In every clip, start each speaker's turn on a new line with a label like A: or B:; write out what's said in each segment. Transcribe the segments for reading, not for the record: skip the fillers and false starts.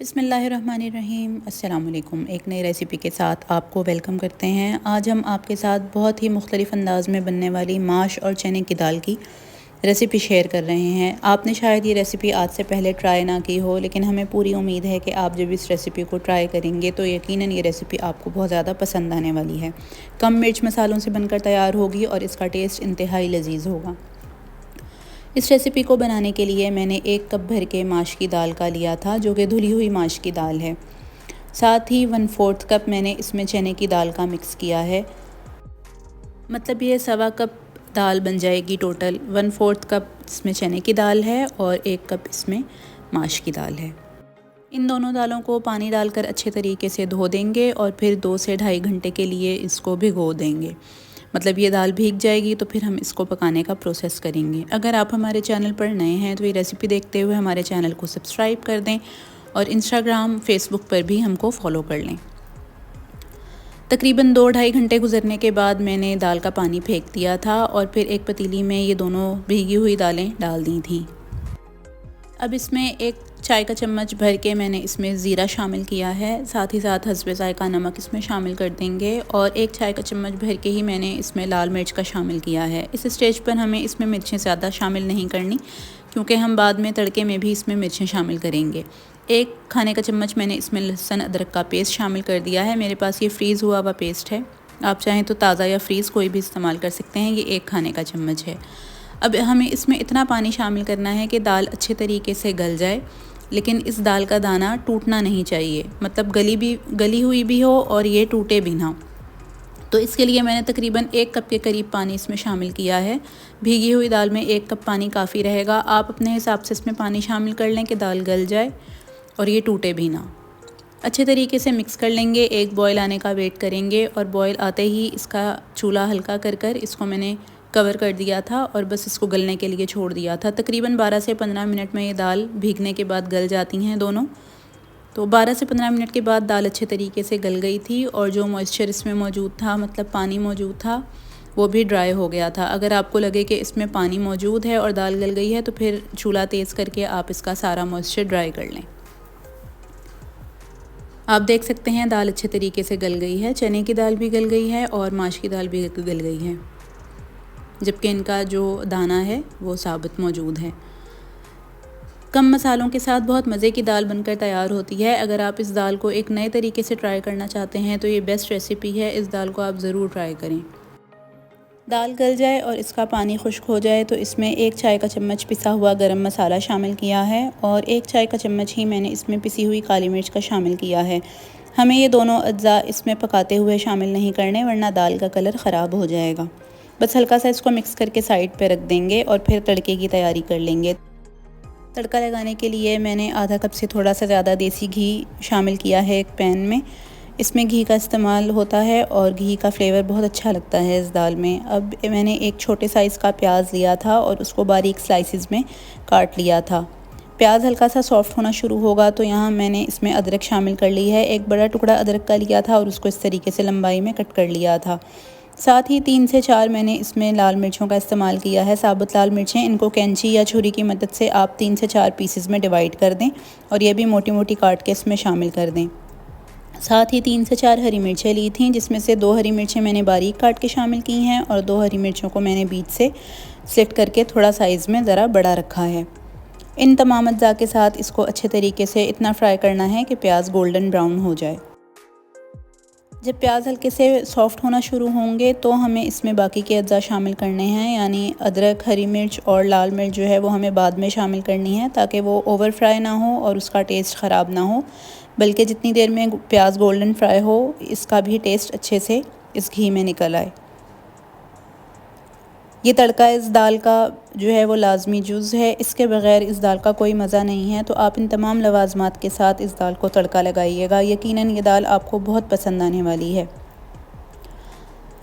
A: बिस्मिल्लाहिर्रहमानिर्रहीम। अस्सलाम वालेकुम। एक नई रेसिपी के साथ आपको वेलकम करते हैं। आज हम आपके साथ बहुत ही मुख्तलिफ़ अंदाज़ में बनने वाली माश और चने की दाल की रेसिपी शेयर कर रहे हैं। आपने शायद ये रेसिपी आज से पहले ट्राई ना की हो, लेकिन हमें पूरी उम्मीद है कि आप जब इस रेसिपी को ट्राई करेंगे तो यकीनन ये रेसिपी आपको बहुत ज़्यादा पसंद आने वाली है। कम मिर्च मसालों से बनकर तैयार होगी और इसका टेस्ट इंतहाई लजीज़ होगा। इस रेसिपी को बनाने के लिए मैंने 1 कप भर के माश की दाल का लिया था, जो कि धुली हुई माश की दाल है। साथ ही 1/4 कप मैंने इसमें चने की दाल का मिक्स किया है। मतलब ये 1/2 कप दाल बन जाएगी टोटल। 1/4 कप इसमें चने की दाल है और 1 कप इसमें माश की दाल है। इन दोनों दालों को पानी डालकर अच्छे तरीके से धो देंगे और फिर 2 से ढाई घंटे के लिए इसको भिगो देंगे। मतलब ये दाल भीग जाएगी तो फिर हम इसको पकाने का प्रोसेस करेंगे। अगर आप हमारे चैनल पर नए हैं तो ये रेसिपी देखते हुए हमारे चैनल को सब्सक्राइब कर दें और इंस्टाग्राम फेसबुक पर भी हमको फॉलो कर लें। तकरीबन 2-2.5 घंटे गुजरने के बाद मैंने दाल का पानी फेंक दिया था और फिर एक पतीली में ये दोनों भीगी हुई दालें डाल दी थी। अब इसमें 1 चाय का चम्मच भर के मैंने इसमें ज़ीरा शामिल किया है। साथ ही साथ हस्बे ज़ायक़ा नमक इसमें शामिल कर देंगे और 1 चाय का चम्मच भर के ही मैंने इसमें लाल मिर्च का शामिल किया है। इस स्टेज पर हमें इसमें मिर्चें ज़्यादा शामिल नहीं करनी, क्योंकि हम बाद में तड़के में भी इसमें मिर्चें शामिल करेंगे। 1 खाने का चम्मच मैंने इसमें लहसुन अदरक का पेस्ट शामिल कर दिया है। मेरे पास ये फ्रीज़ हुआ हुआ पेस्ट है, आप चाहें तो ताज़ा या फ्रीज़ कोई भी इस्तेमाल कर सकते हैं। ये 1 खाने का चम्मच है। अब हमें इसमें इतना पानी शामिल करना है कि दाल अच्छे तरीके से गल जाए, लेकिन इस दाल का दाना टूटना नहीं चाहिए। मतलब गली हुई भी हो और ये टूटे भी ना। तो इसके लिए मैंने तकरीबन 1 कप के करीब पानी इसमें शामिल किया है। भीगी हुई दाल में 1 कप पानी काफ़ी रहेगा। आप अपने हिसाब से इसमें पानी शामिल कर लें कि दाल गल जाए और ये टूटे भी ना। अच्छे तरीके से मिक्स कर लेंगे। 1 बॉयल आने का वेट करेंगे और बॉयल आते ही इसका चूल्हा हल्का कर इसको मैंने कवर कर दिया था और बस इसको गलने के लिए छोड़ दिया था। तकरीबन 12 से 15 मिनट में ये दाल भीगने के बाद गल जाती हैं दोनों। तो 12 से 15 मिनट के बाद दाल अच्छे तरीके से गल गई थी और जो मॉइस्चर इसमें मौजूद था, मतलब पानी मौजूद था, वो भी ड्राई हो गया था। अगर आपको लगे कि इसमें पानी मौजूद है और दाल गल गई है तो फिर चूल्हा तेज़ करके आप इसका सारा मॉइस्चर ड्राई कर लें। आप देख सकते हैं दाल अच्छे तरीके से गल गई है। चने की दाल भी गल गई है और माश की दाल भी गल गई है, जबकि इनका जो दाना है वो साबुत मौजूद है। कम मसालों के साथ बहुत मज़े की दाल बनकर तैयार होती है। अगर आप इस दाल को एक नए तरीके से ट्राई करना चाहते हैं तो ये बेस्ट रेसिपी है। इस दाल को आप ज़रूर ट्राई करें। दाल गल जाए और इसका पानी खुश्क हो जाए तो इसमें 1 चाय का चम्मच पिसा हुआ गरम मसाला शामिल किया है और 1 चाय का चम्मच ही मैंने इसमें पिसी हुई काली मिर्च का शामिल किया है। हमें ये दोनों अज्जा इसमें पकाते हुए शामिल नहीं करने, वरना दाल का कलर ख़राब हो जाएगा। बस हल्का सा इसको मिक्स करके साइड पे रख देंगे और फिर तड़के की तैयारी कर लेंगे। तड़का लगाने के लिए मैंने आधा कप से थोड़ा सा ज़्यादा देसी घी शामिल किया है एक पैन में। इसमें घी का इस्तेमाल होता है और घी का फ्लेवर बहुत अच्छा लगता है इस दाल में। अब मैंने एक छोटे साइज़ का प्याज लिया था और उसको बारीक स्लाइसिस में काट लिया था। प्याज हल्का सा सॉफ्ट होना शुरू होगा तो यहाँ मैंने इसमें अदरक शामिल कर ली है। एक बड़ा टुकड़ा अदरक का लिया था और उसको इस तरीके से लंबाई में कट कर लिया था। साथ ही 3 से 4 मैंने इसमें लाल मिर्चों का इस्तेमाल किया है। साबुत लाल मिर्चें, इनको कैंची या छुरी की मदद से आप 3 से 4 पीसेस में डिवाइड कर दें और ये भी मोटी मोटी काट के इसमें शामिल कर दें। साथ ही 3 से 4 हरी मिर्चें ली थीं, जिसमें से 2 हरी मिर्चें मैंने बारीक काट के शामिल की हैं और 2 हरी मिर्चों को मैंने बीच से स्लिट करके थोड़ा साइज़ में ज़रा बड़ा रखा है। इन तमाम अज्जा के साथ इसको अच्छे तरीके से इतना फ्राई करना है कि प्याज गोल्डन ब्राउन हो जाए। जब प्याज हल्के से सॉफ़्ट होना शुरू होंगे तो हमें इसमें बाकी के अज्जा शामिल करने हैं, यानी अदरक, हरी मिर्च और लाल मिर्च जो है वो हमें बाद में शामिल करनी है, ताकि वो ओवर फ्राई ना हो और उसका टेस्ट ख़राब ना हो, बल्कि जितनी देर में प्याज गोल्डन फ्राई हो इसका भी टेस्ट अच्छे से इस घी में निकल आए। ये तड़का इस दाल का जो है वो लाजमी जुज़ है, इसके बग़ैर इस दाल का कोई मज़ा नहीं है। तो आप इन तमाम लवाज़मात के साथ इस दाल को तड़का लगाइएगा। यकीनन ये दाल आपको बहुत पसंद आने वाली है।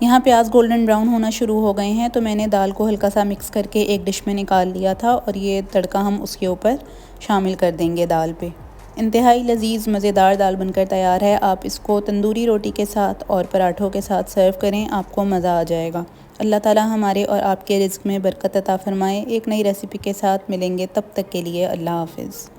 A: यहाँ प्याज गोल्डन ब्राउन होना शुरू हो गए हैं तो मैंने दाल को हल्का सा मिक्स करके एक डिश में निकाल लिया था और ये तड़का हम उसके ऊपर शामिल कर देंगे दाल पे। इंतहाई लजीज़ मज़ेदार दाल बनकर तैयार है। आप इसको तंदूरी रोटी के साथ और पराठों के साथ सर्व करें, आपको मज़ा आ जाएगा। अल्लाह ताला हमारे और आपके रिज़्क़ में बरकत अता फ़रमाए। एक नई रेसिपी के साथ मिलेंगे, तब तक के लिए अल्लाह हाफ़िज़।